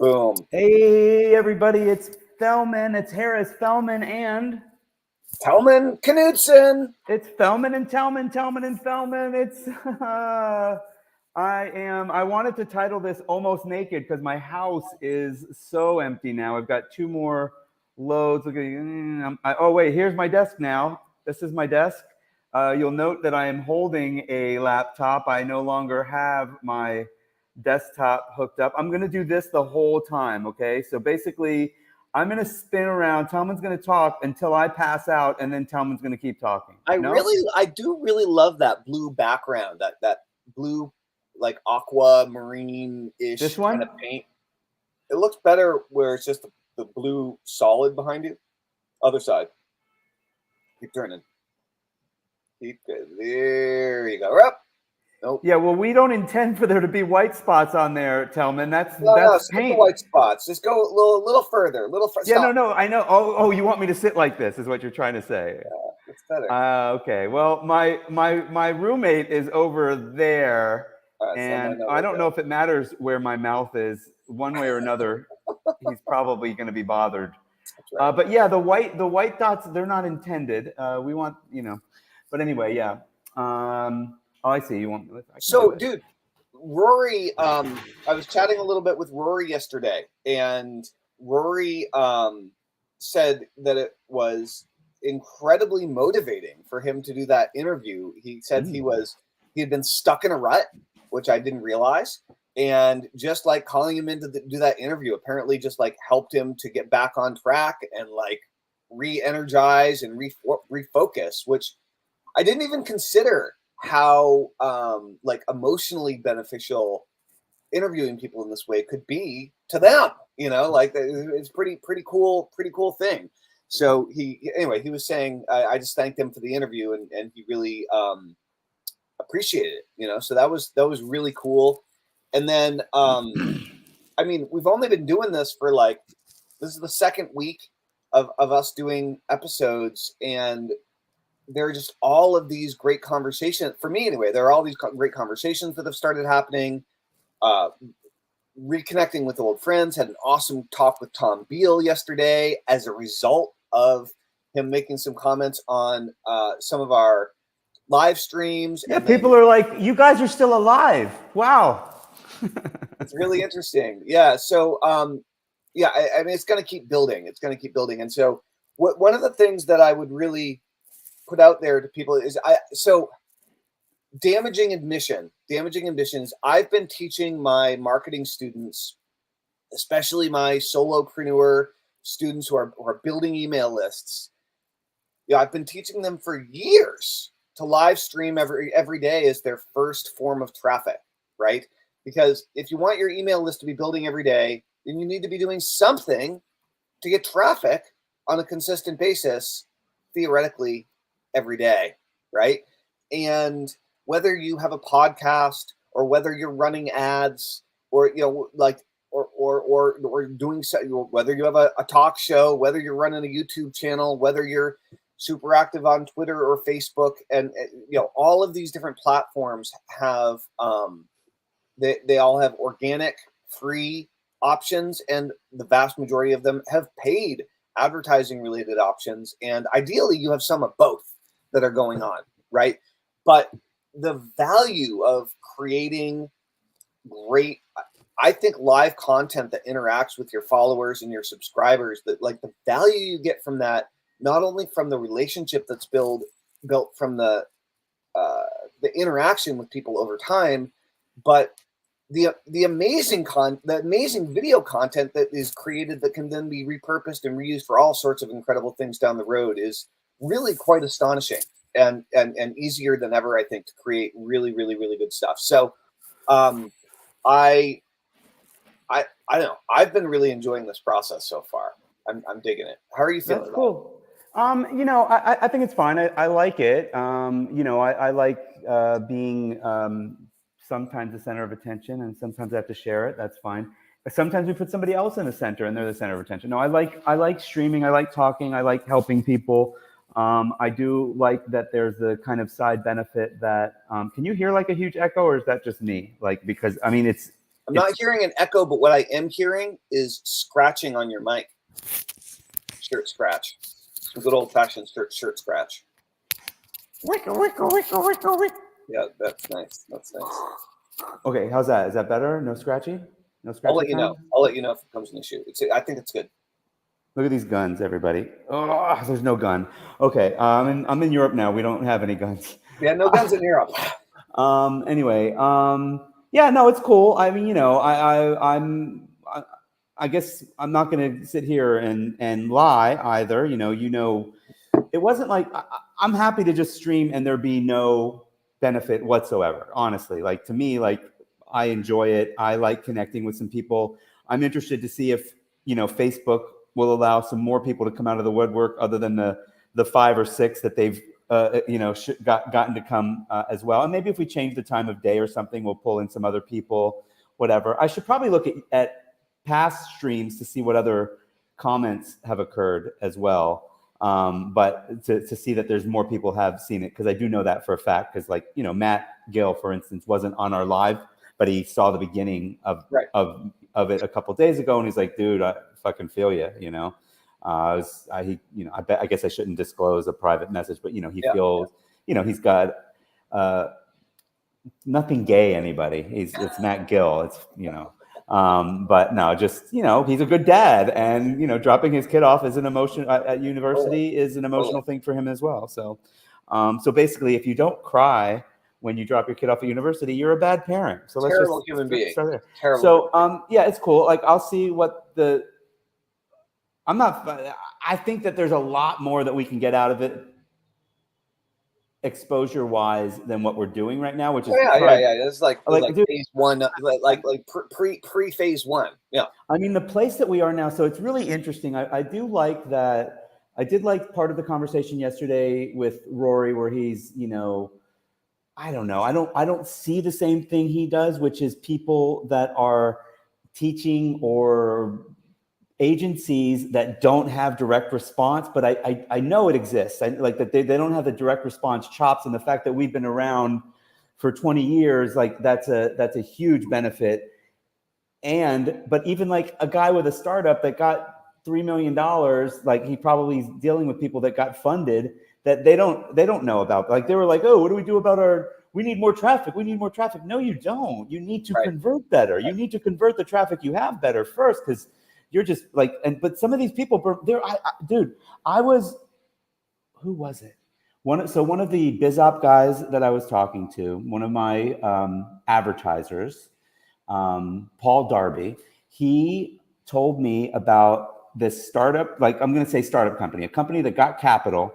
Boom. Hey, everybody, it's Fellman. It's Harris, Fellman, and Tellman Knudsen. it's Fellman and Tellman, Tellman and Fellman. It's I wanted to title this Almost Naked because my house is so empty now. I've got two more loads. Look at oh wait, here's my desk now. This is my desk. You'll note that I am holding a laptop. I no longer have my desktop hooked up. I'm going to do this the whole time, okay? So basically, I'm going to spin around. Tellman's going to talk until I pass out, and then Tellman's going to keep talking. I do really love that blue background, that blue, like aquamarine-ish This one? kind of paint. It looks better where it's just the blue solid behind you. Other side. Keep turning. There you go. Up. Nope. Yeah, well, we don't intend for there to be white spots on there, Tellman. That's Skip paint. the white spots. Just go a little further. Yeah, no, I know. Oh, you want me to sit like this? Is what you're trying to say? Yeah, it's better. Okay. Well, my roommate is over there, and I don't know if it matters where my mouth is. One way or another, he's probably going to be bothered. Right. But yeah, the white dots, they're not intended. We want, But anyway, yeah. Oh, I see. You want? So, dude, Rory. I was chatting a little bit with Rory yesterday, and Rory said that it was incredibly motivating for him to do that interview. He said he had been stuck in a rut, which I didn't realize, and just like calling him in to do that interview apparently just like helped him to get back on track and like re-energize and refocus, which I didn't even consider how like emotionally beneficial interviewing people in this way could be to them. Like it's pretty cool thing. So he was saying I just thanked him for the interview and he really appreciated it. So that was really cool. And then I mean, we've only been doing this for this is the second week of us doing episodes, and there are just all of these great conversations for me anyway. There are all these great conversations that have started happening, reconnecting with old friends. Had an awesome talk with Tom Beal yesterday as a result of him making some comments on some of our live streams. Yeah, people are like, you guys are still alive. Wow. It's really interesting. Yeah. So, I mean, it's going to keep building. And so one of the things that I would really put out there to people is damaging admissions. I've been teaching my marketing students, especially my solopreneur students who are building email lists. I've been teaching them for years to live stream every day as their first form of traffic, right? Because if you want your email list to be building every day, then you need to be doing something to get traffic on a consistent basis, theoretically, every day, right? And whether you have a podcast or whether you're running ads or or doing whether you have a talk show, whether you're running a YouTube channel, whether you're super active on Twitter or Facebook, and all of these different platforms have they all have organic free options, and the vast majority of them have paid advertising related options, and ideally you have some of both that are going on, right? But the value of creating great, I think, live content that interacts with your followers and your subscribers, that like the value you get from that, not only from the relationship that's built from the interaction with people over time, but the amazing video content that is created that can then be repurposed and reused for all sorts of incredible things down the road is really quite astonishing and easier than ever, I think, to create really, really, really good stuff. So I don't know. I've been really enjoying this process so far. I'm digging it. How are you feeling? That's cool. I think it's fine. I like it. I like being sometimes the center of attention, and sometimes I have to share it. That's fine. Sometimes we put somebody else in the center and they're the center of attention. No, I like streaming. I like talking. I like helping people. I do like that there's a kind of side benefit that, can you hear like a huge echo, or is that just me? Like, because I mean, I'm not hearing an echo, but what I am hearing is scratching on your mic. Shirt scratch. Some good old-fashioned shirt scratch. Wicka, wicka, wicka, wicka, wicka. Yeah, that's nice. That's nice. Okay, how's that? Is that better? No scratchy? No scratchy I'll let you know. I'll let you know if it becomes an issue. I think it's good. Look at these guns, everybody. Oh, there's no gun. Okay, I'm in Europe now. We don't have any guns. Yeah, no guns in Europe. Anyway, yeah, no, it's cool. I mean, I guess I'm not going to sit here and lie either. It wasn't like I'm happy to just stream and there be no benefit whatsoever. Honestly, like to me, like I enjoy it. I like connecting with some people. I'm interested to see if Facebook will allow some more people to come out of the woodwork other than the 5 or 6 that they've gotten to come as well. And maybe if we change the time of day or something, we'll pull in some other people, whatever. I should probably look at past streams to see what other comments have occurred as well. But to see that there's more people have seen it, because I do know that for a fact, because like, Matt Gill, for instance, wasn't on our live, but he saw the beginning of it a couple of days ago. And he's like, dude, I fucking feel you, I guess I shouldn't disclose a private message, but he feels, he's got nothing gay anybody. It's Matt Gill. It's but no, just he's a good dad, and dropping his kid off as an emotion at university is an emotional thing for him as well. So, so basically, if you don't cry when you drop your kid off at university, you're a bad parent. So let's Terrible just human being. start there. Terrible. So yeah, it's cool. Like I'll see what I think that there's a lot more that we can get out of it exposure wise than what we're doing right now, which is It's like dude, phase 1, like pre phase 1. Yeah. I mean, the place that we are now, so it's really interesting. I do like that. I did like part of the conversation yesterday with Rory where he's, I don't know. I don't see the same thing he does, which is people that are teaching or agencies that don't have direct response, but I know it exists. I like that they don't have the direct response chops, and the fact that we've been around for 20 years, like that's a huge benefit. But even like a guy with a startup that got $3 million, like he probably is dealing with people that got funded that they don't know about. Like they were like, oh, what do we do about we need more traffic. We need more traffic. No, you don't. You need to convert better. You need to convert the traffic you have better first, because you're just like, but some of these people, dude, who was it? One of the BizOp guys that I was talking to, one of my advertisers, Paul Darby, he told me about this startup, like I'm going to say startup company, a company that got capital,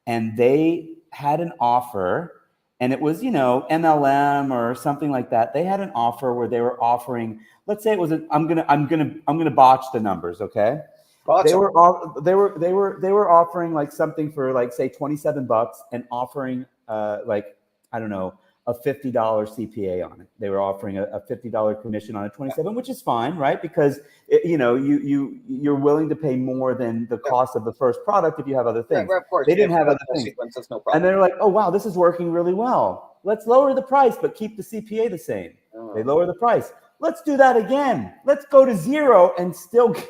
and they had an offer, and it was, MLM or something like that. They had an offer where they were offering, let's say it was, I'm gonna botch the numbers, okay? They were offering like something for like say $27 and offering like I don't know a $50 CPA on it. They were offering a $50 commission on a 27, which is fine, right? Because you're willing to pay more than the cost of the first product if you have other things. Of course, they didn't have other things, that's no problem. and they're like, oh wow, this is working really well. Let's lower the price, but keep the CPA the same. Oh. They lower the price. Let's do that again. Let's go to 0 and still give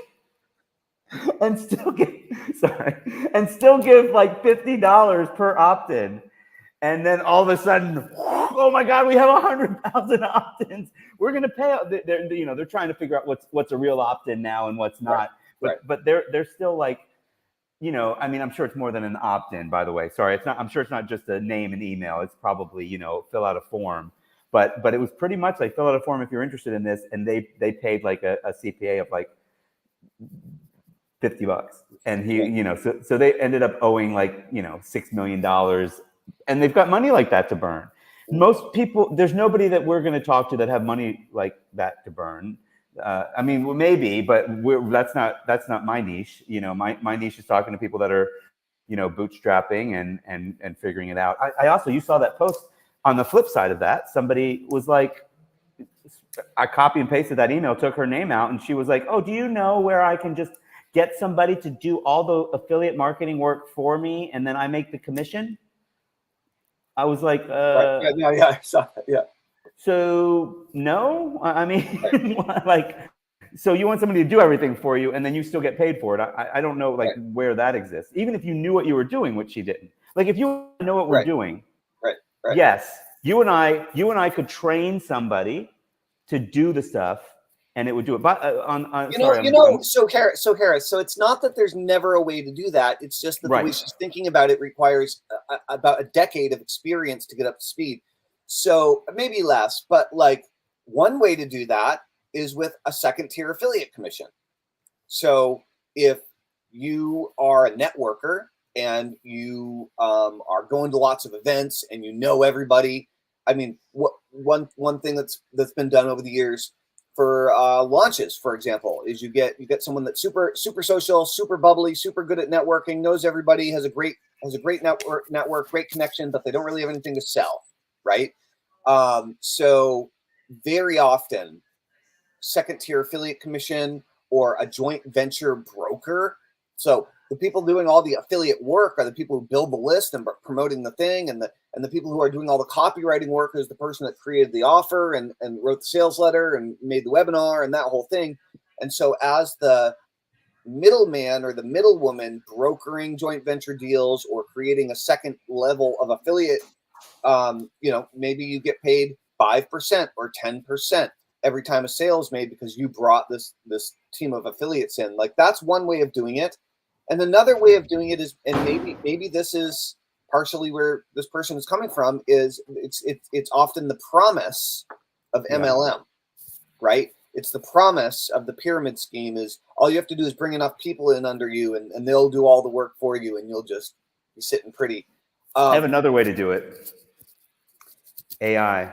like $50 per opt-in. And then all of a sudden, oh my God, we have 100,000 opt-ins. We're going to pay out. They're trying to figure out what's a real opt-in now and what's not. But they're still like, I mean, I'm sure it's more than an opt-in, by the way. Sorry, I'm sure it's not just a name and email. It's probably, fill out a form. But it was pretty much like fill out a form if you're interested in this. And they paid like a CPA of like $50. And he, so they ended up owing like, $6 million. And they've got money like that to burn. Most people, there's nobody that we're going to talk to that have money like that to burn. I mean, well, maybe, but that's not my niche. My niche is talking to people that are, bootstrapping and figuring it out. I also, you saw that post on the flip side of that. Somebody was like, I copy and pasted that email, took her name out, and she was like, oh, do you know where I can just get somebody to do all the affiliate marketing work for me and then I make the commission? I was like, I saw that, yeah. So no, I mean, Right. like, so you want somebody to do everything for you, and then you still get paid for it. I don't know like Right. where that exists. Even if you knew what you were doing, which she didn't. Like if you know what we're Right. doing, Right. Right. yes, you and I could train somebody to do the stuff, and it would do it. But sorry, So Harris, so it's not that there's never a way to do that. It's just that the way right. she's thinking about it requires about a decade of experience to get up to speed. So maybe less, but like one way to do that is with a second tier affiliate commission. So if you are a networker and you are going to lots of events and you know everybody, I mean, one thing that's been done over the years for launches, for example, is you get someone that's super social, super bubbly, super good at networking, knows everybody, has a great network, great connection, but they don't really have anything to sell, right? So very often second tier affiliate commission or a joint venture broker. So the people doing all the affiliate work are the people who build the list and promoting the thing, and the people who are doing all the copywriting work is the person that created the offer and wrote the sales letter and made the webinar and that whole thing. And so as the middleman or the middlewoman brokering joint venture deals or creating a second level of affiliate, maybe you get paid 5% or 10% every time a sale is made because you brought this team of affiliates in. Like that's one way of doing it. And another way of doing it is, and maybe this is partially where this person is coming from, is it's often the promise of MLM, right? It's the promise of the pyramid scheme is all you have to do is bring enough people in under you and they'll do all the work for you and you'll just be sitting pretty. I have another way to do it. AI.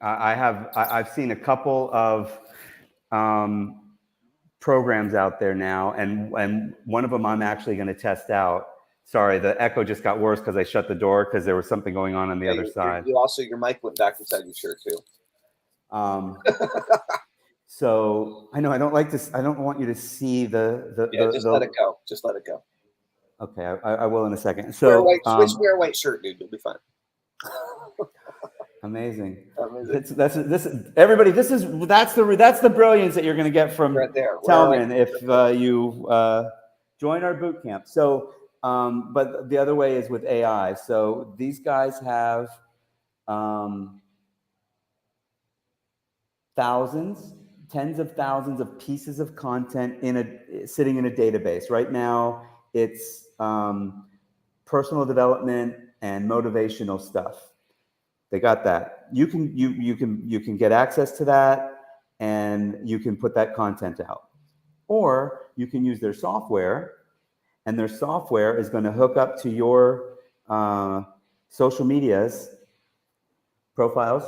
I've seen a couple of programs out there now, and one of them I'm actually going to test out. Sorry, the echo just got worse because I shut the door because there was something going on the other side. Your mic went back inside your shirt too. So I know I don't like this. I don't want you to see just let it go. Just let it go. Okay, I will in a second. So wear a white shirt, dude. You'll be fine. Amazing. Everybody. That's the brilliance that you're going to get from right there. Tellman if you join our boot camp. So, but the other way is with AI. So these guys have thousands, tens of thousands of pieces of content sitting in a database. Right now, it's personal development and motivational stuff. They got that. You can get access to that, and you can put that content out. Or you can use their software, and their software is going to hook up to your social media profiles,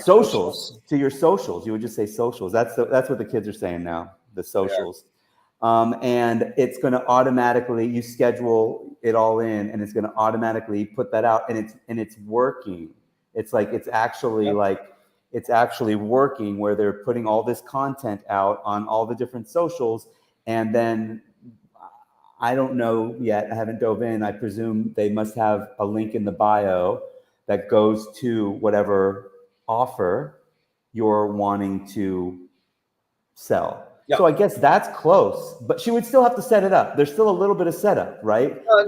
socials, to your socials. You would just say socials. That's what the kids are saying now, the socials. And it's going to automatically, you schedule it all in, and it's going to automatically put that out, and it's working. It's like it's actually working where they're putting all this content out on all the different socials, and then I don't know yet. I haven't dove in. I presume they must have a link in the bio that goes to whatever offer you're wanting to sell. Yep. So I guess that's close, but she would still have to set it up. There's still a little bit of setup, right? No,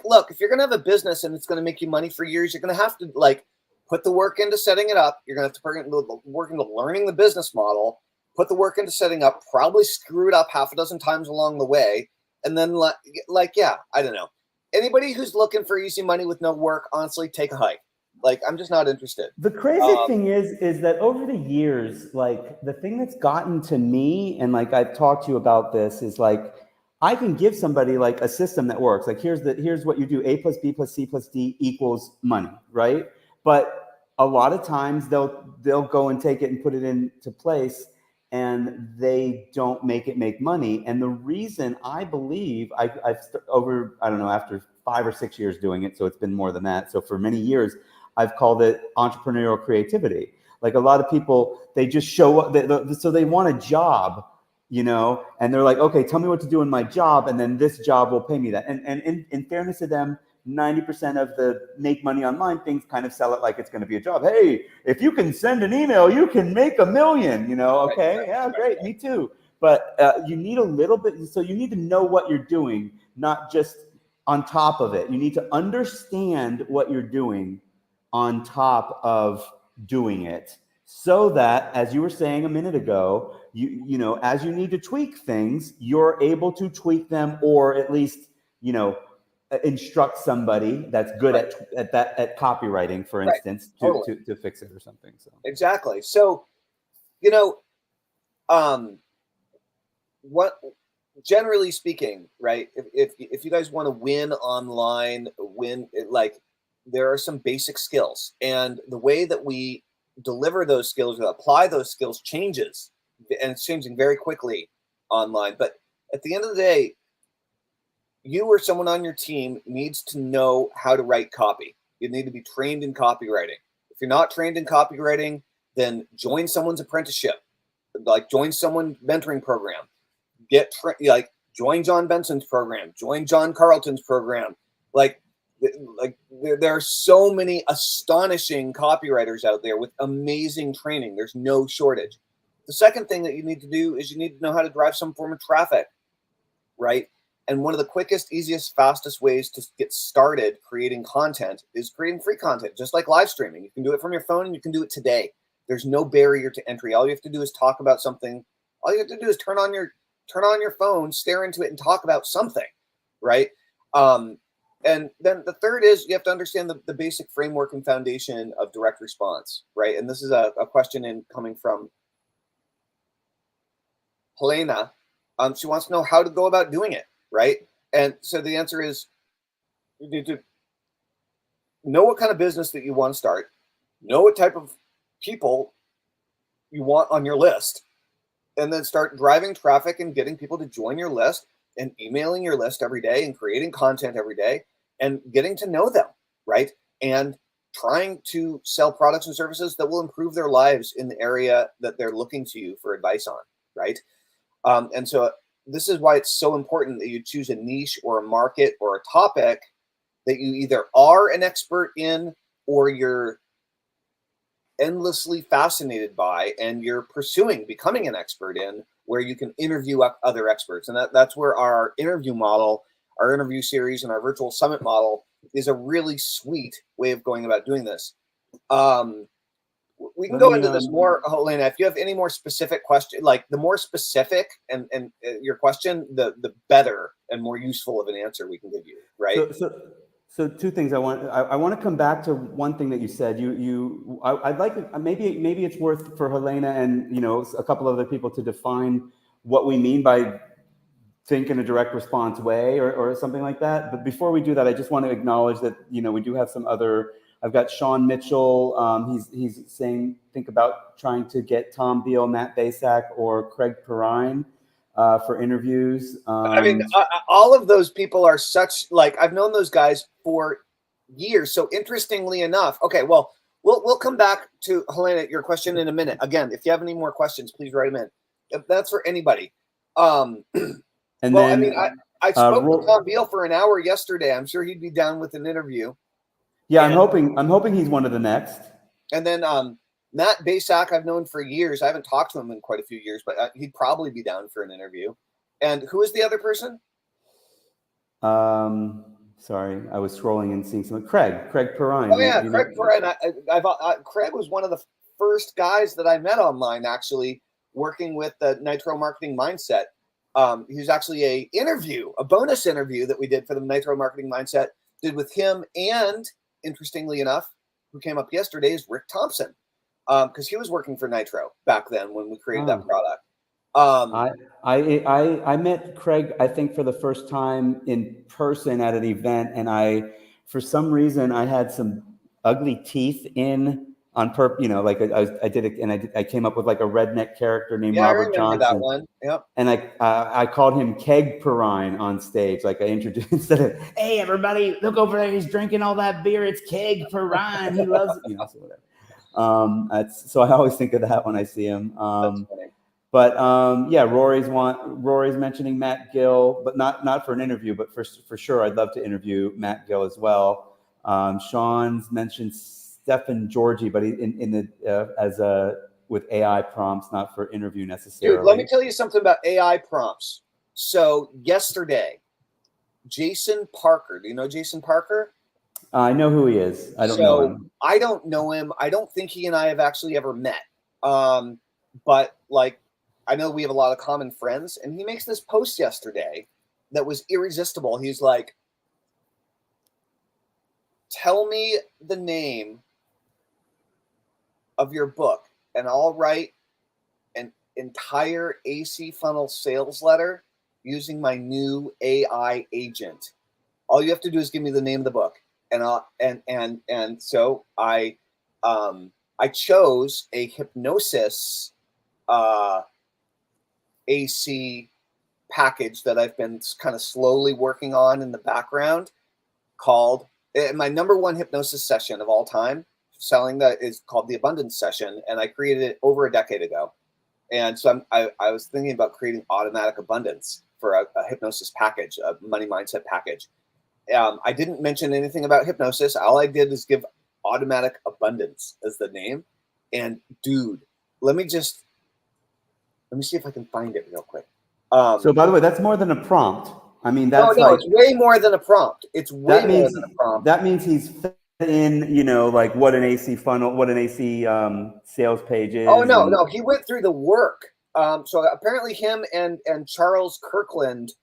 look, if you're going to have a business and it's going to make you money for years, you're going to have to put the work into setting it up. You're going to have to put work into learning the business model, put the work into setting up, probably screw it up half a dozen times along the way. And then I don't know. Anybody who's looking for easy money with no work, honestly, take a hike. I'm just not interested. The crazy thing is that over the years, the thing that's gotten to me, and I've talked to you about this, is I can give somebody a system that works. Here's what you do: A plus B plus C plus D equals money, right? But a lot of times they'll go and take it and put it into place, and they don't make money. And the reason I believe after 5 or 6 years doing it, so it's been more than that. So for many years, I've called it entrepreneurial creativity. A lot of people, they just show up, so they want a job, and they're like, okay, tell me what to do in my job, and then this job will pay me that. And in fairness to them, 90% of the make money online things kind of sell it like it's going to be a job. Hey, if you can send an email, you can make $1 million, you know, okay, right, yeah, right, great, right. me too. But you need a little bit, so you need to know what you're doing, not just on top of it. You need to understand what you're doing on top of doing it, so that, as you were saying a minute ago, you know, as you need to tweak things, you're able to tweak them, or at least, you know, instruct somebody that's good Right. at copywriting, for Right. instance, Totally. to fix it or something. So Exactly. So, you know, what generally speaking, right? If you guys want to win online, like there are some basic skills, and the way that we deliver those skills or apply those skills changes, and it's changing very quickly online. But at the end of the day, you or someone on your team needs to know how to write copy. You need to be trained in copywriting. If you're not trained in copywriting, then join someone's apprenticeship, like join someone's mentoring program. Like join John Benson's program, join John Carlton's program. Like there are so many astonishing copywriters out there with amazing training. There's no shortage. The second thing that you need to do is you need to know how to drive some form of traffic, right? And one of the quickest, easiest, fastest ways to get started creating content is creating free content, just like live streaming. You can do it from your phone, and you can do it today. There's no barrier to entry. All you have to do is talk about something. All you have to do is turn on your phone, stare into it, and talk about something, right? And then the third is you have to understand the basic framework and foundation of direct response, right? And this is a question coming from Helena. She wants to know how to go about doing it, right? And so the answer is you need to know what kind of business that you want to start, know what type of people you want on your list, and then start driving traffic and getting people to join your list and emailing your list every day and creating content every day and getting to know them, right? And trying to sell products and services that will improve their lives in the area that they're looking to you for advice on, right? And so this is why it's so important that you choose a niche or a market or a topic that you either are an expert in or you're endlessly fascinated by and you're pursuing becoming an expert in, where you can interview other experts. And that's where our interview model, our interview series, and our virtual summit model is a really sweet way of going about doing this. We can go into this more, Helena. If you have any more specific question, like the more specific and your question, the better and more useful of an answer we can give you, right? So two things I want to come back to one thing that you said. I'd like to, maybe it's worth for Helena and, you know, a couple other people to define what we mean by think in a direct response way or something like that. But before we do that, I just want to acknowledge that, you know, we do have some other. I've got Sean Mitchell. He's saying think about trying to get Tom Beal, Matt Basak, or Craig Perrine for interviews. I mean, all of those people are such, like, I've known those guys for years. So interestingly enough, okay, well, we'll come back to Helena, your question in a minute. Again, if you have any more questions, please write them in. If that's for anybody. And well, then, I mean, I spoke with Tom Beal for an hour yesterday. I'm sure he'd be down with an interview. Yeah, I'm hoping he's one of the next. And then Matt Basak, I've known for years. I haven't talked to him in quite a few years, but he'd probably be down for an interview. And who is the other person? Sorry, I was scrolling and seeing someone. Craig Perrine. Oh yeah, Craig Perrine. Craig was one of the first guys that I met online, actually working with the Nitro Marketing Mindset. He was actually a bonus interview that we did for the Nitro Marketing Mindset. Did with him, and interestingly enough, who came up yesterday is Rick Thompson, because he was working for Nitro back then when we created that product. I met Craig, I think, for the first time in person at an event, and for some reason I had some ugly teeth on purpose, you know, like I did it, and I came up with like a redneck character named Robert Johnson. That one. Yep. And I called him Keg Perrine on stage, like I introduced instead of, hey everybody, look over there, he's drinking all that beer. It's Keg Perrine. He loves it, you know, so whatever. So I always think of that when I see him. That's funny. But yeah, Rory's mentioning Matt Gill, but not for an interview, but for sure, I'd love to interview Matt Gill as well. Sean's mentioned Stephen Georgie, but in the as a with AI prompts, not for interview necessarily. Dude, let me tell you something about AI prompts. So yesterday, Jason Parker. Do you know Jason Parker? I know who he is. I don't know him. I don't know him. I don't think he and I have actually ever met. But like, I know we have a lot of common friends, and he makes this post yesterday that was irresistible. He's like, "Tell me the name of your book, and I'll write an entire AC funnel sales letter using my new AI agent. All you have to do is give me the name of the book." And so I chose a hypnosis AC package that I've been kind of slowly working on in the background, called my number one hypnosis session of all time selling that is called the Abundance Session, and I created it over a decade ago. And so I was thinking about creating automatic abundance for a hypnosis package, a money mindset package. I didn't mention anything about hypnosis. All I did is give automatic abundance as the name. And dude, let me see if I can find it real quick. So by the way, that's more than a prompt. I mean, that's it's way more than a prompt. It's way more than a prompt. That means he's fit in, like what an AC funnel, what an AC sales page is. Oh no, he went through the work. So apparently him and Charles Kirkland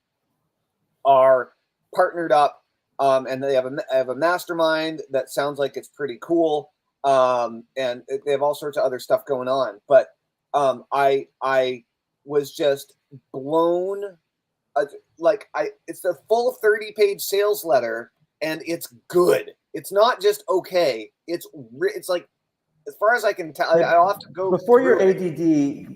are partnered up, and they have a mastermind that sounds like it's pretty cool. And they have all sorts of other stuff going on. But I was just blown. It's the full 30-page sales letter, and it's good. It's not just okay. It's like, as far as I can tell, I'll have to go before your ADD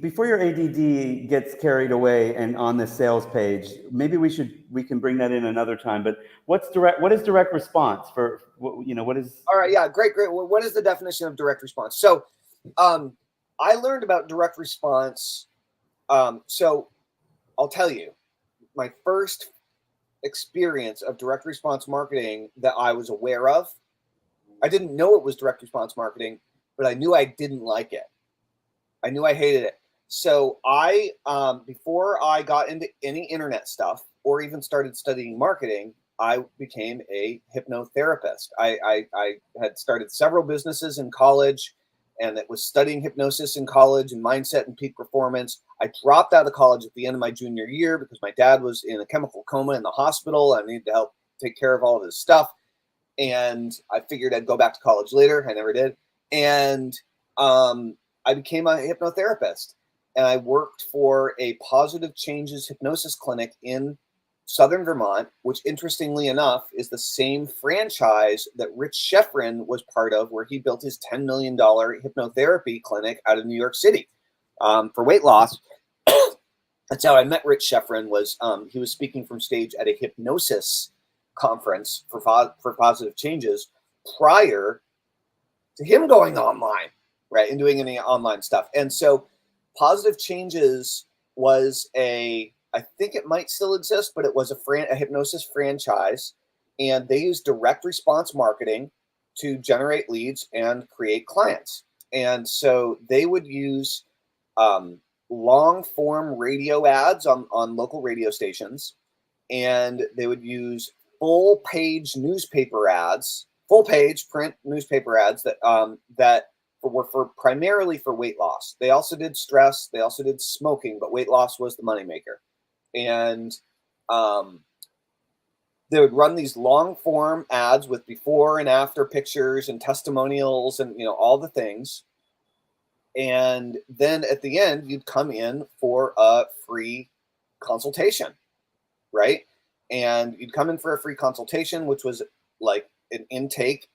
gets carried away and on the sales page. Maybe we can bring that in another time. But what is direct response for what is? All right, yeah, great. Well, what is the definition of direct response? So, I learned about direct response. So I'll tell you, my first experience of direct response marketing that I was aware of, I didn't know it was direct response marketing, but I knew I didn't like it. I knew I hated it. So before I got into any internet stuff or even started studying marketing, I became a hypnotherapist. I had started several businesses in college, and it was studying hypnosis in college and mindset and peak performance. I dropped out of college at the end of my junior year because my dad was in a chemical coma in the hospital. I needed to help take care of all of his stuff. And I figured I'd go back to college later. I never did. And I became a hypnotherapist. And I worked for a positive changes hypnosis clinic in Southern Vermont, which interestingly enough is the same franchise that Rich Schefren was part of, where he built his $10 million hypnotherapy clinic out of New York City for weight loss. That's how I met Rich Schefren. He was speaking from stage at a hypnosis conference for positive changes prior to him going online, right, and doing any online stuff. And so positive changes was I think it might still exist, but it was a hypnosis franchise, and they used direct response marketing to generate leads and create clients. And so they would use long form radio ads on local radio stations, and they would use full page newspaper ads, full page print newspaper ads that were primarily for weight loss. They also did stress, they also did smoking, but weight loss was the moneymaker. And they would run these long form ads with before and after pictures and testimonials and all the things. And then at the end, you'd come in for a free consultation, right? And you'd come in for a free consultation, which was like an intake,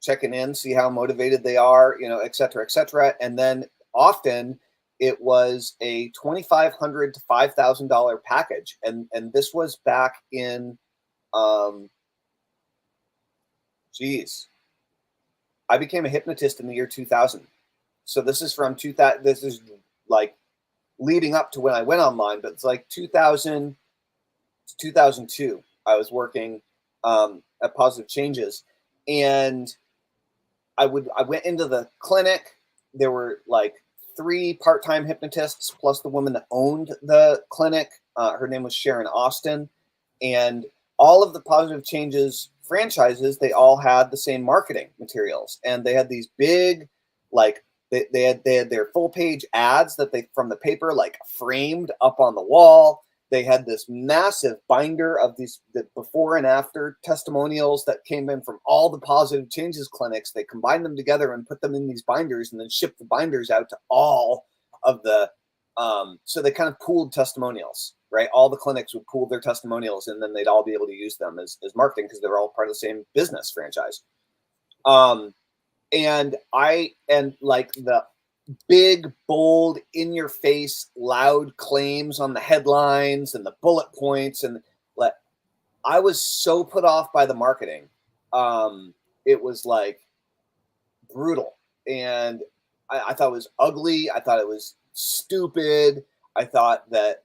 checking in, see how motivated they are, et cetera, et cetera. And then often it was a $2,500 to $5,000 package. And this was back in, I became a hypnotist in the year 2000. So this is from 2000. This is like leading up to when I went online, but it's like 2000, 2002. I was working at Positive Changes, and I went into the clinic. There were like 3 part-time hypnotists plus the woman that owned the clinic. Her name was Sharon Austin, and all of the Positive Changes franchises, they all had the same marketing materials, and they had these big, like they had their full page ads that they from the paper like framed up on the wall. They had this massive binder of these the before and after testimonials that came in from all the Positive Changes clinics. They combined them together and put them in these binders, and then shipped the binders out to all of the. So they kind of pooled testimonials, right? All the clinics would pool their testimonials, and then they'd all be able to use them as marketing because they were all part of the same business franchise. And like the big, bold, in your face, loud claims on the headlines and the bullet points. And like, I was so put off by the marketing. It was like brutal. And I thought it was ugly. I thought it was stupid. I thought that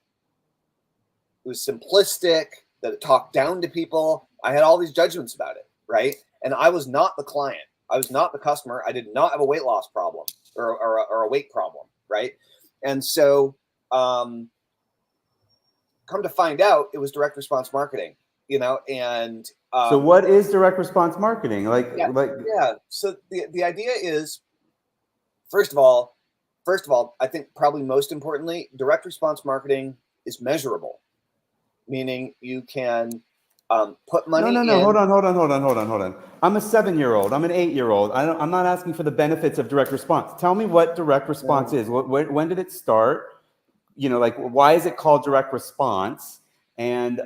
it was simplistic, that it talked down to people. I had all these judgments about it, right? And I was not the client. I was not the customer. I did not have a weight loss problem or a weight problem, right? And so come to find out, it was direct response marketing, and so what is direct response marketing? Yeah. So the idea is, first of all, I think probably most importantly, direct response marketing is measurable, meaning you can put money in. No. Hold on. I'm a 7-year-old. I'm an 8-year-old. I'm not asking for the benefits of direct response. Tell me what direct response is. When did it start? Why is it called direct response? And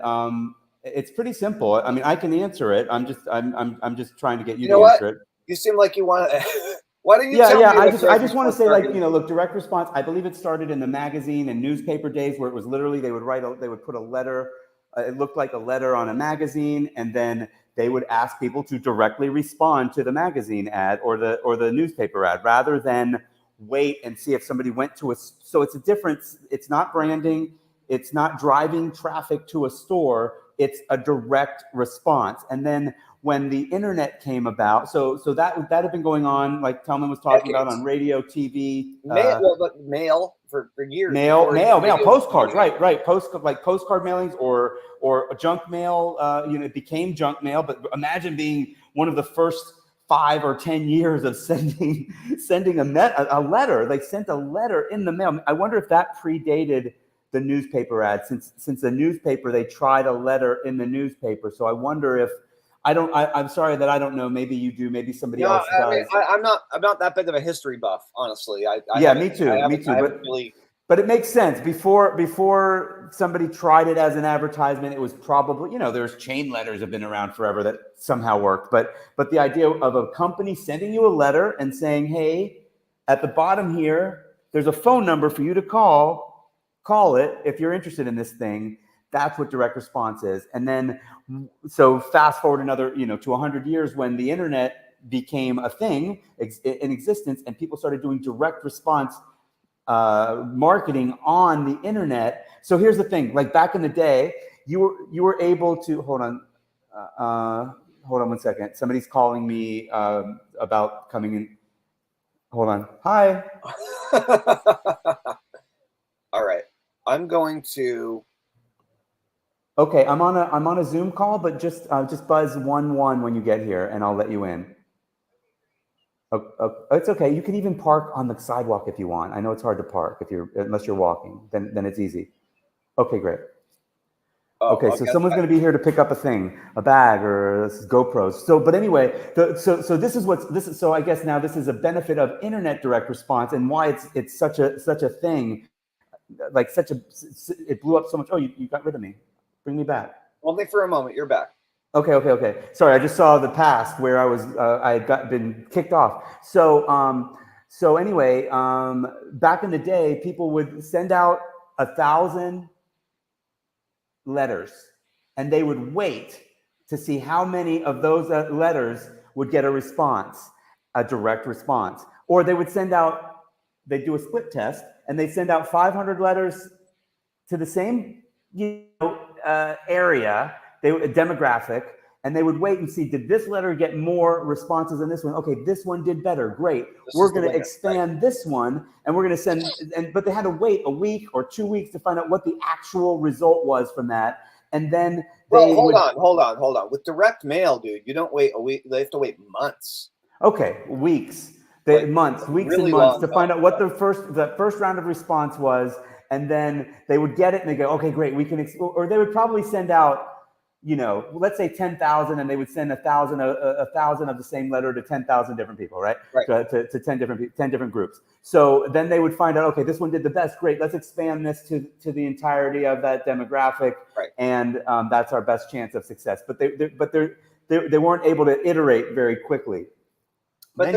it's pretty simple. I mean, I can answer it. I'm just trying to get you to answer it. You seem like you want to. Why don't you? Yeah. I just want to say, look, direct response. I believe it started in the magazine and newspaper days, where it was literally they would put a letter. It looked like a letter on a magazine, and then they would ask people to directly respond to the magazine ad or the newspaper ad, rather than wait and see if somebody went to a. So it's a difference. It's not branding. It's not driving traffic to a store. It's a direct response. And then when the internet came about, so that had been going on, like Tellman was talking about, on radio, TV, mail for years. Mail, postcards, right. Postcard mailings or junk mail. It became junk mail. But imagine being one of the first 5 or 10 years of sending a letter. They sent a letter in the mail. I wonder if that predated the newspaper ad, since the newspaper, they tried a letter in the newspaper. So I wonder if I'm sorry that I don't know. Maybe you do. Maybe somebody else does. I mean, I'm not that big of a history buff, honestly. Me too. But it makes sense. Before somebody tried it as an advertisement, it was probably, there's chain letters have been around forever that somehow worked. But the idea of a company sending you a letter and saying, hey, at the bottom here, there's a phone number for you to call it if you're interested in this thing. That's what direct response is. And then, so fast forward another, to 100 years, when the internet became a thing in existence, and people started doing direct response marketing on the internet. So here's the thing: like back in the day, you were able to hold on 1 second. Somebody's calling me about coming in. Hold on. Hi. All right. I'm going to. Okay, I'm on a Zoom call, but just buzz 11 when you get here, and I'll let you in. It's okay. You can even park on the sidewalk if you want. I know it's hard to park unless you're walking. Then it's easy. Okay, great. Okay, so someone's going to be here to pick up a bag, or this is GoPros. So, but anyway, so I guess now this is a benefit of internet direct response, and why it's such a thing, it blew up so much. Oh, you got rid of me. Bring me back. Only for a moment. You're back. Okay. Sorry, I just saw the past where I had been kicked off. So anyway, back in the day, people would send out 1,000 letters, and they would wait to see how many of those letters would get a response, a direct response. Or they would they'd do a split test, and they send out 500 letters to the same area, demographic, and they would wait and see, did this letter get more responses than this one? Okay, this one did better. Great. We're going to expand this one, and we're going to send. But they had to wait a week or 2 weeks to find out what the actual result was from that, and then hold on. With direct mail, dude, you don't wait a week. They have to wait months. Okay, weeks, months, weeks and months to find out what the first round of response was, and then they would get it and they go, okay, great, we can. Or they would probably send out, let's say 10,000, and they would send 1,000 of the same letter to 10,000 different people, right? To 10 different groups. So then they would find out, okay, this one did the best. Great, let's expand this to the entirety of that demographic, and that's our best chance of success. But they weren't able to iterate very quickly. But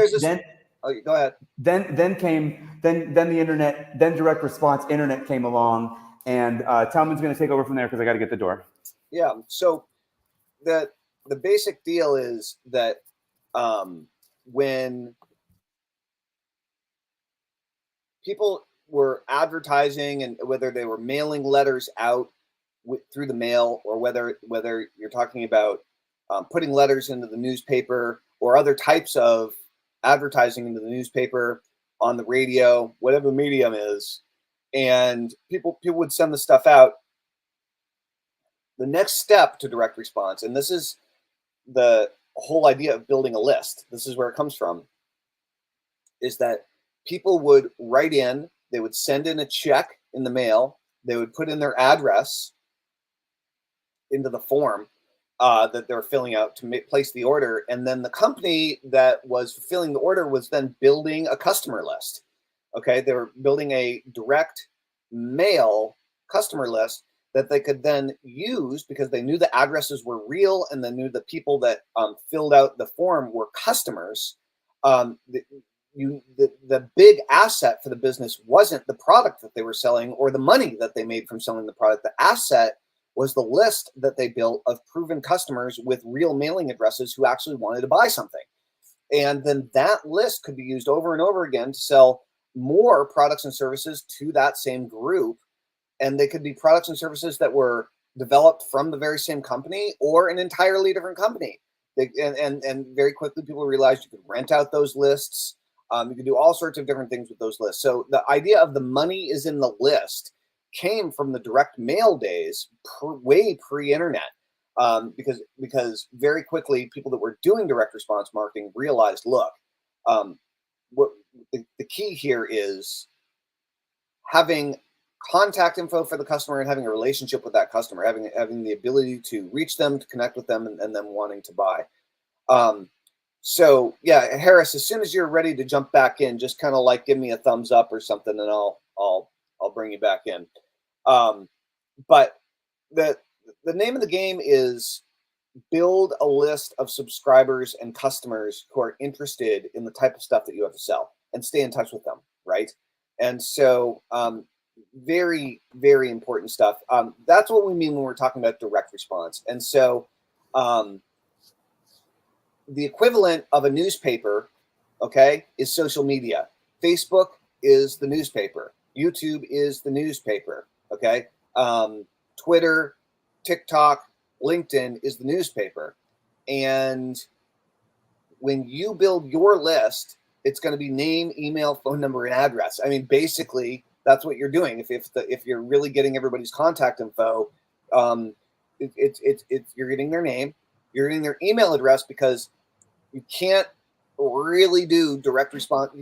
go ahead. Then the internet, then direct response internet came along, and Tellman's going to take over from there because I got to get the door. Yeah. So the basic deal is that when people were advertising, and whether they were mailing letters out through the mail, or whether you're talking about putting letters into the newspaper or other types of advertising into the newspaper, on the radio, whatever the medium is, and people would send the stuff out. The next step to direct response, and this is the whole idea of building a list, this is where it comes from, is that people would write in, they would send in a check in the mail, they would put in their address into the form that they're filling out to place the order, and then the company that was fulfilling the order was then building a customer list. Okay, they were building a direct mail customer list that they could then use, because they knew the addresses were real and they knew the people that filled out the form were customers. The big asset for the business wasn't the product that they were selling or the money that they made from selling the product. The asset was the list that they built of proven customers with real mailing addresses who actually wanted to buy something. And then that list could be used over and over again to sell more products and services to that same group. And they could be products and services that were developed from the very same company or an entirely different company. And very quickly, people realized you could rent out those lists. You could do all sorts of different things with those lists. So the idea of the money is in the list came from the direct mail days, way pre-internet, because very quickly people that were doing direct response marketing realized, look, what the key here is having contact info for the customer and having a relationship with that customer, having the ability to reach them, to connect with them, and them wanting to buy. So yeah, Harris, as soon as you're ready to jump back in, just kind of like give me a thumbs up or something, and I'll bring you back in. But the name of the game is build a list of subscribers and customers who are interested in the type of stuff that you have to sell, and stay in touch with them, right? And so very, very important stuff. That's what we mean when we're talking about direct response. And so the equivalent of a newspaper, okay, is social media. Facebook is the newspaper. YouTube is the newspaper, okay? Twitter, TikTok, LinkedIn is the newspaper. And when you build your list, it's going to be name, email, phone number, and address. I mean, basically, that's what you're doing. If you're really getting everybody's contact info, you're getting their name, you're getting their email address, because you can't really do direct response.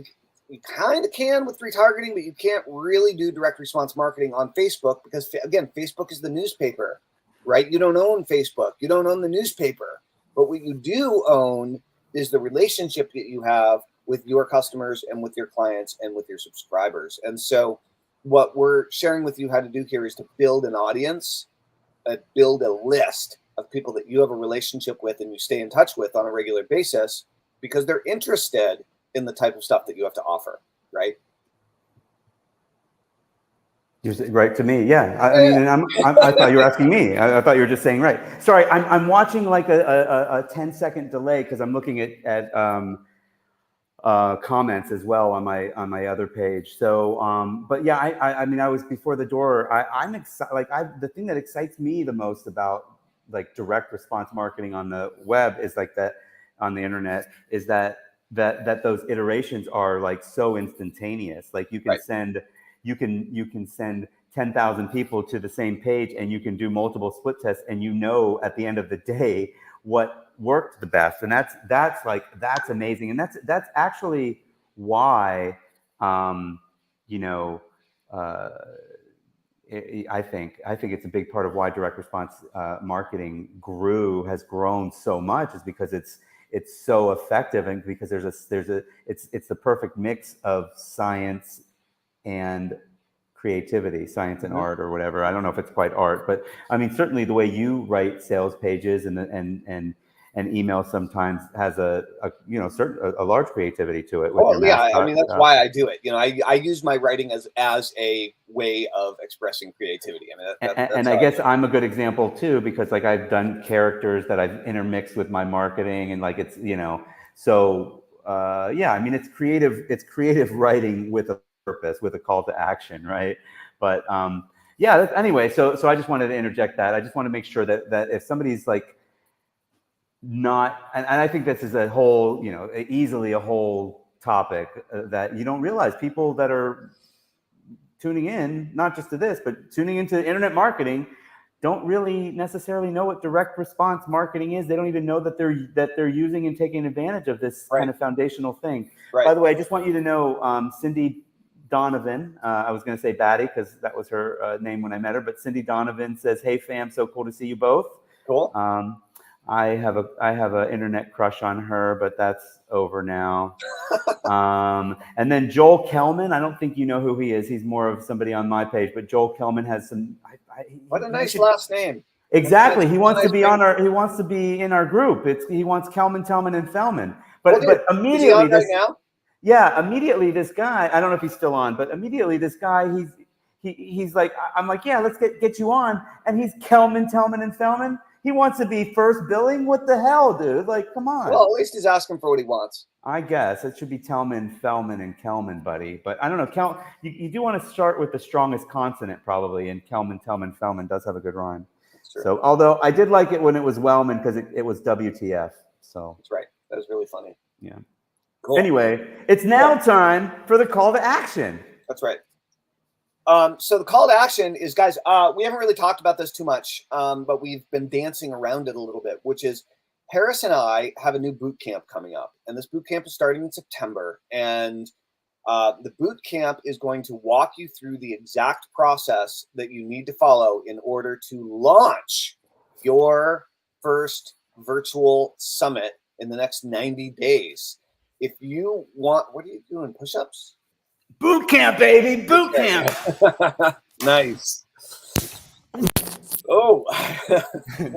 You kind of can with retargeting, but you can't really do direct response marketing on Facebook, because again, Facebook is the newspaper, right? You don't own Facebook, you don't own the newspaper, but what you do own is the relationship that you have with your customers and with your clients and with your subscribers. And so what we're sharing with you how to do here is to build an audience, build a list of people that you have a relationship with and you stay in touch with on a regular basis, because they're interested in the type of stuff that you have to offer, right? You're right to me, yeah. I mean, I thought you were asking me. I thought you were just saying right. Sorry, I'm watching like a 10-second delay because I'm looking at comments as well on my other page. So, but yeah, I mean, I was before the door. I'm excited. Like, the thing that excites me the most about like direct response marketing on the web is like that on the internet is that those iterations are like so instantaneous. Like you can Right. send, you can send 10,000 people to the same page, and you can do multiple split tests, and you know at the end of the day what worked the best. And that's amazing. And that's actually why you know uh, I think it's a big part of why direct response marketing has grown so much, is because it's so effective, and because it's the perfect mix of science and creativity, science and art, or whatever. I don't know if it's quite art, but I mean, certainly the way you write sales pages and email sometimes has a large creativity to it with your Oh yeah, I mascot mean that's stuff. why I do it. I use my writing as a way of expressing creativity. I mean that's And how I I guess do it. I'm a good example too, because like I've done characters that I've intermixed with my marketing, and like it's so yeah, I mean it's creative writing with a purpose, with a call to action, right? But yeah, anyway, so I just wanted to interject that. I just want to make sure that if somebody's like not, and I think this is a whole, easily a whole topic that you don't realize, people that are tuning in, not just to this, but tuning into internet marketing, don't really necessarily know what direct response marketing is. They don't even know that they're using and taking advantage of this Right. kind of foundational thing. Right. By the way, I just want you to know, Cindy Donovan, I was going to say Batty because that was her name when I met her, but Cindy Donovan says, "Hey fam, so cool to see you both." Cool. I have an internet crush on her, but that's over now. And then Joel Kellman, I don't think you know who he is. He's more of somebody on my page, but Joel Kellman has some. What a nice last name. Exactly. He wants nice to be name. He wants to be in our group. He wants Tellman and Fellman. Well, But dude, is he immediately on right now? yeah, immediately this guy. I don't know if he's still on, but immediately this guy, he's like, I'm like, yeah, let's get you on, and he's Tellman and Fellman. He wants to be first billing. What the hell, dude? Like, come on. Well, at least he's asking for what he wants. I guess it should be Tellman, Fellman, and Kellman, buddy. But I don't know. You do want to start with the strongest consonant, probably, and Tellman, Fellman does have a good rhyme. That's true. So, although I did like it when it was Wellman, because it was WTF. So that's right. That was really funny. Yeah. Cool. Anyway, it's now time for the call to action. That's right. So the call to action is, guys, we haven't really talked about this too much, but we've been dancing around it a little bit, which is Harris and I have a new boot camp coming up, and this boot camp is starting in September. And the boot camp is going to walk you through the exact process that you need to follow in order to launch your first virtual summit in the next 90 days. If you want, what are you doing? Push-ups? Boot camp, baby. Boot camp. Nice. Oh.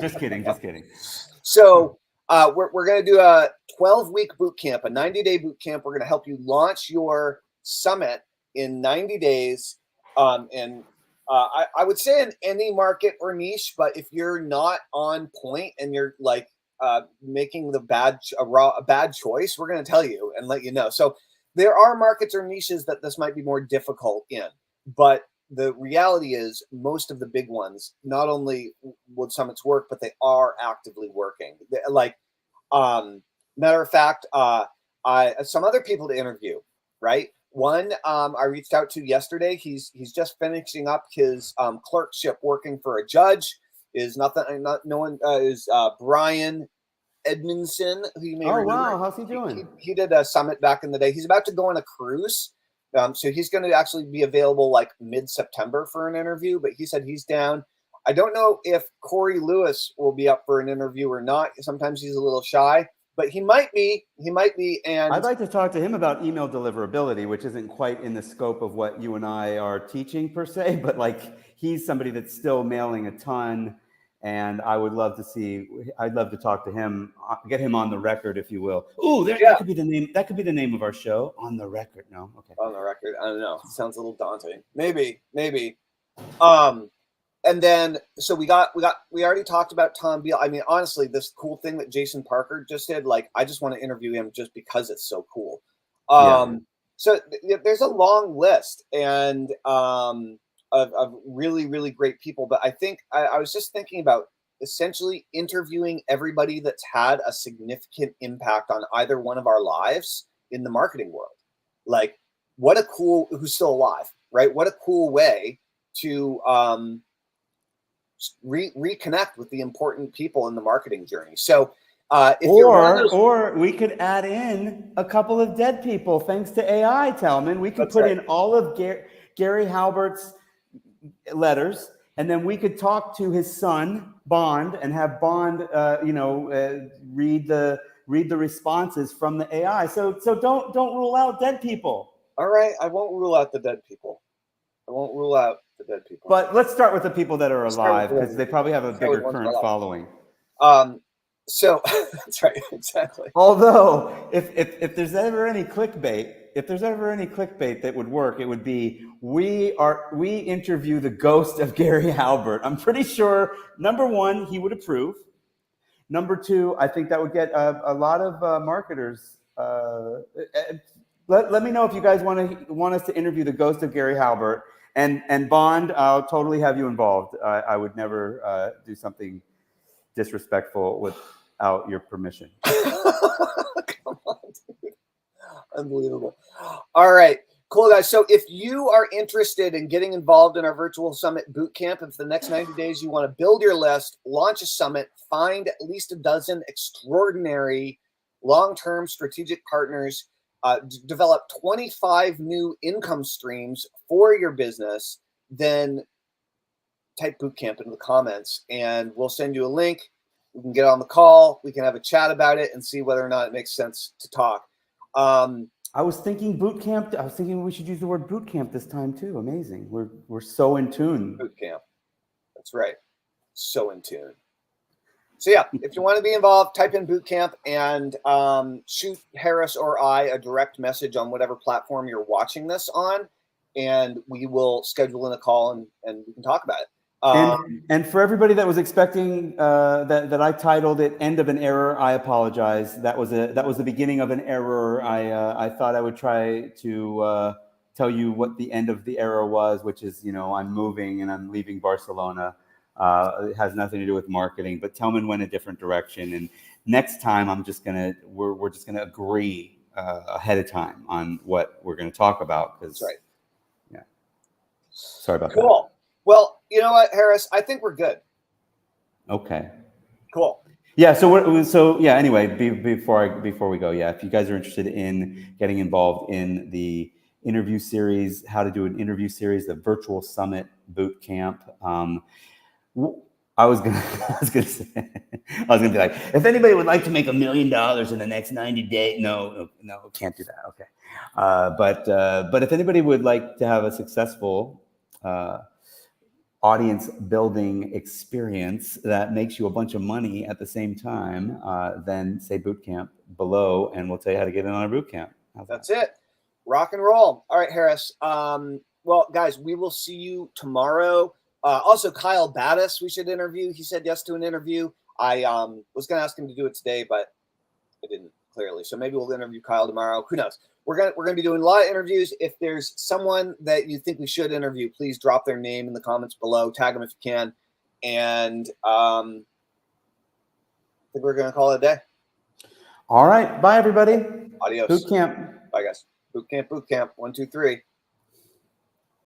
Just kidding. So we're going to do a 12-week boot camp, a 90-day boot camp. We're going to help you launch your summit in 90 days. I would say in any market or niche, but if you're not on point and you're like making a bad choice, we're going to tell you and let you know. So there are markets or niches that this might be more difficult in, but the reality is most of the big ones, not only would summits work, but they are actively working. Matter of fact, some other people to interview, right? One I reached out to yesterday. He's just finishing up his clerkship working for a judge. Is Brian Edmondson, who you may remember. Wow, how's he doing? He did a summit back in the day. He's about to go on a cruise. So he's going to actually be available like mid-September for an interview, but he said he's down. I don't know if Corey Lewis will be up for an interview or not. Sometimes he's a little shy, but he might be. And I'd like to talk to him about email deliverability, which isn't quite in the scope of what you and I are teaching per se, but like he's somebody that's still mailing a ton. And I'd love to talk to him, get him on the record, if you will. Ooh, that could be the name. That could be the name of our show. On the record. No, okay. On the record. I don't know. It sounds a little daunting. Maybe. And then so we already talked about Tom Beal. I mean, honestly, this cool thing that Jason Parker just did, like, I just want to interview him just because it's so cool. So there's a long list and of really, really great people. But I think I was just thinking about essentially interviewing everybody that's had a significant impact on either one of our lives in the marketing world. Like, what a cool, who's still alive, right? What a cool way to reconnect with the important people in the marketing journey. So if you're one of those, or we could add in a couple of dead people thanks to AI, Tellman. We could put in all of Gary Halbert's letters, and then we could talk to his son Bond and have Bond, read the responses from the AI. So don't rule out dead people. All right, I won't rule out the dead people. I won't rule out the dead people. But let's start with the people that are alive, because they probably have a bigger current following. So that's right, exactly. Although, if there's ever any clickbait, that would work, it would be we interview the ghost of Gary Halbert. I'm pretty sure, number one, he would approve. Number two, I think that would get a lot of marketers. Let me know if you guys want us to interview the ghost of Gary Halbert, and Bond. I'll totally have you involved. I would never do something disrespectful without your permission. Come on, dude. Unbelievable. All right, cool, guys. So if you are interested in getting involved in our virtual summit bootcamp, if for the next 90 days you want to build your list, launch a summit, find at least a dozen extraordinary long-term strategic partners, develop 25 new income streams for your business, then type bootcamp into the comments and we'll send you a link. We can get on the call. We can have a chat about it and see whether or not it makes sense to talk. I was thinking bootcamp. I was thinking we should use the word bootcamp this time too. Amazing. We're so in tune. Bootcamp. That's right. So in tune. So yeah, if you want to be involved, type in bootcamp and shoot Harris or I a direct message on whatever platform you're watching this on, and we will schedule in a call and we can talk about it. And for everybody that was expecting that I titled it "End of an Error," I apologize. That was the beginning of an error. I thought I would try to tell you what the end of the error was, which is, I'm moving and I'm leaving Barcelona. It has nothing to do with marketing, but Tellman went a different direction. And next time, we're just gonna agree ahead of time on what we're gonna talk about. That's right. Yeah. Sorry about that. Cool. Well, you know what, Harris? I think we're good. Okay. Cool. Yeah. Anyway, before we go, if you guys are interested in getting involved in the interview series, how to do an interview series, the virtual summit boot camp. I was gonna be like, if anybody would like to make $1 million in the next 90 days, no, can't do that. Okay. But if anybody would like to have a successful audience building experience that makes you a bunch of money at the same time, then say bootcamp below and we'll tell you how to get in on our bootcamp. That's it. Rock and roll. All right, Harris. Well, guys, we will see you tomorrow. Also, Kyle Battis, we should interview. He said yes to an interview. I was going to ask him to do it today, but I didn't, clearly. So maybe we'll interview Kyle tomorrow. Who knows? We're gonna be doing a lot of interviews. If there's someone that you think we should interview, please drop their name in the comments below. Tag them if you can. And I think we're gonna call it a day. All right. Bye, everybody. Adios. Boot camp. Bye, guys. Boot camp. 1, 2, 3.